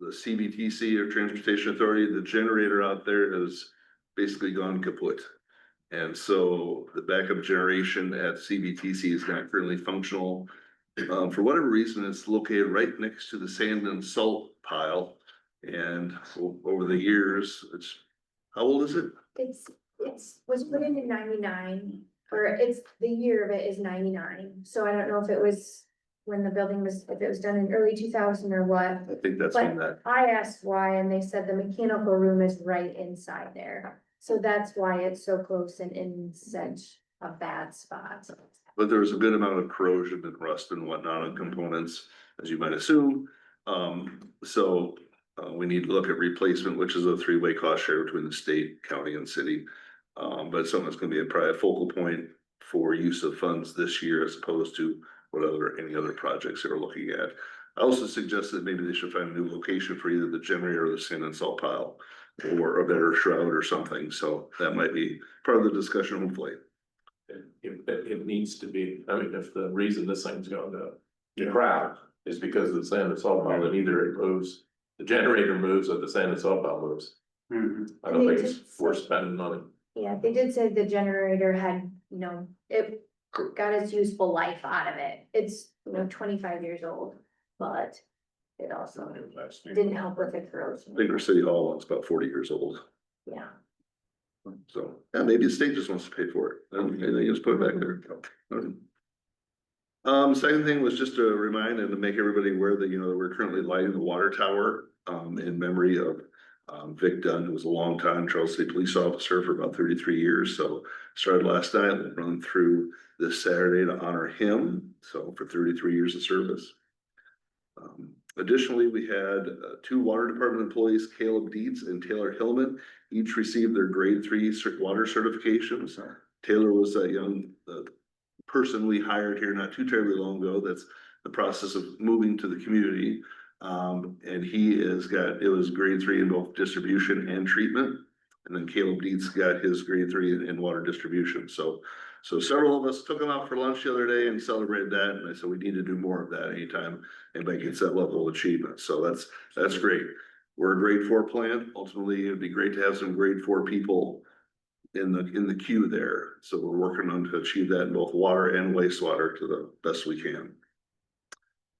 CBTC or Transportation Authority, the generator out there has basically gone kaput. And so the backup generation at CBTC is not currently functional. For whatever reason, it's located right next to the sand and salt pile. And over the years, how old is it? Was put in 99, or the year of it is 99, so I don't know if it was when the building was, if it was done in early 2000 or what. I think that's But when that, I asked why, and they said the mechanical room is right inside there, so that's why it's so close and in such a bad spot. but there was a good amount of corrosion and rust and whatnot on components, as you might assume. We need to look at replacement, which is a 3-way cost share between the state, county and city. But something that's gonna be probably a focal point for use of funds this year as opposed to any other projects they're looking at. I also suggest that maybe they should find a new location for either the generator or the sand and salt pile, or a better shroud or something, so that might be part of the discussion hopefully. It needs to be, I mean, if the reason this thing's going to crap is because of the sand and salt pile, then either it moves, the generator moves or the sand and salt pile moves. I don't think it's worth spending money. Yeah, they did say the generator had, it got its useful life out of it. It's, 25 years old, but it also didn't help with the corrosion. I think our city hall one's about 40 years old, Yeah. so, yeah, maybe the state just wants to pay for it, and they just put it back there. Second thing was just to remind and to make everybody aware that, we're currently lighting the water tower, in memory of Vic Dunn, who was a longtime Charles City police officer for about 33 years, so started last night, we'll run through this Saturday to honor him, so for 33 years of service. Additionally, we had 2 water department employees, Caleb Dietz and Taylor Hillman, each received their grade 3 water certifications. Taylor was that young person we hired here not too terribly long ago that's the process of moving to the community. And it was grade 3 in both distribution and treatment. And then Caleb Dietz got his grade 3 in water distribution. So several of us took him out for lunch the other day and celebrated that. And I said, we need to do more of that anytime anybody gets that level of achievement. So that's great. We're a grade 4 plant. Ultimately, it'd be great to have some grade 4 people in the queue there. So we're working on to achieve that in both water and wastewater to the best we can.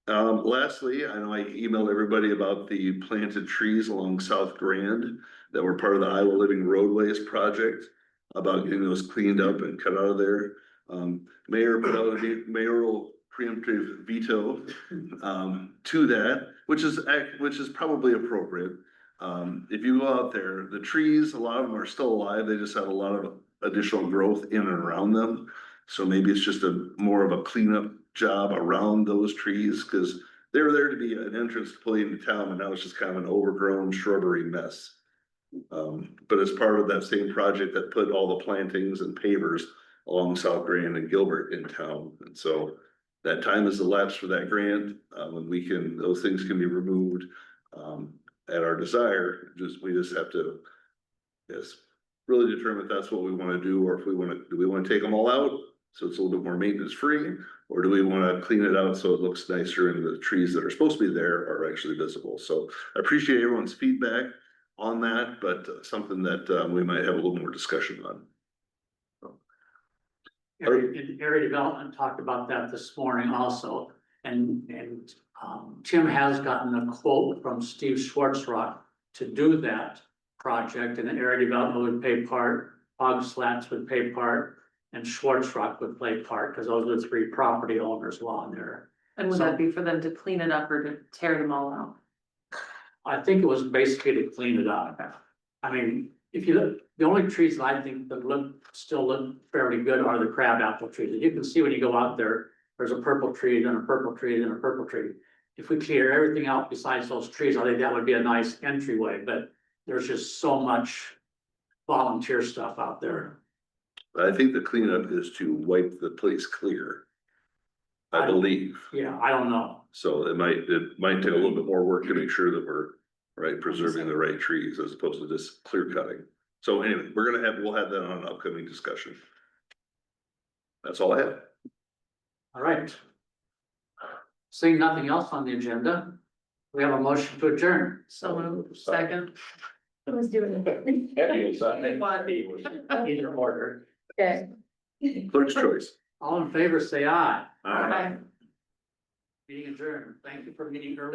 Lastly, I know I emailed everybody about the planted trees along South Grand that were part of the Iowa Living Roadways project, about getting those cleaned up and cut out of there. Mayor put out a mayoral preemptive veto to that, which is probably appropriate. If you go out there, the trees, a lot of them are still alive, they just have a lot of additional growth in and around them. So maybe it's just more of a cleanup job around those trees, because they were there to be an entrance to pull you into town, and now it's just kind of an overgrown shrubbery mess. But as part of that same project that put all the plantings and pavers along South Grand and Gilbert in town, and so that time has elapsed for that grant, when those things can be removed at our desire. We just have to really determine if that's what we want to do, or if do we want to take them all out so it's a little bit more maintenance free, or do we want to clean it out so it looks nicer and the trees that are supposed to be there are actually visible? So I appreciate everyone's feedback on that, but something that we might have a little more discussion on. Area development talked about that this morning also, and Tim has gotten a quote from Steve Schwartzrock to do that project, and the area development would pay part, Hog Slats would pay part, and Schwartzrock would play part, because those are the three property owners along there. And would that be for them to clean it up or to tear them all out? I think it was basically to clean it up. I mean, if you look, the only trees that I think that still look fairly good are the crabapple trees. And you can see when you go out there, there's a purple tree, then a purple tree, then a purple tree. If we clear everything out besides those trees, I think that would be a nice entryway, but there's just so much volunteer stuff out there. I think the cleanup is to wipe the place clear. I believe, Yeah, I don't know. so it might take a little bit more work to make sure that we're, right, preserving the right trees as opposed to just clear cutting. So anyway, we'll have that on an upcoming discussion. That's all I have. All right. Seeing nothing else on the agenda, we have a motion to adjourn. So moved. Second. Who's doing it? Either order. Okay. Clerk's choice. All in favor, say aye. Aye. Meeting adjourned. Thank you for meeting early.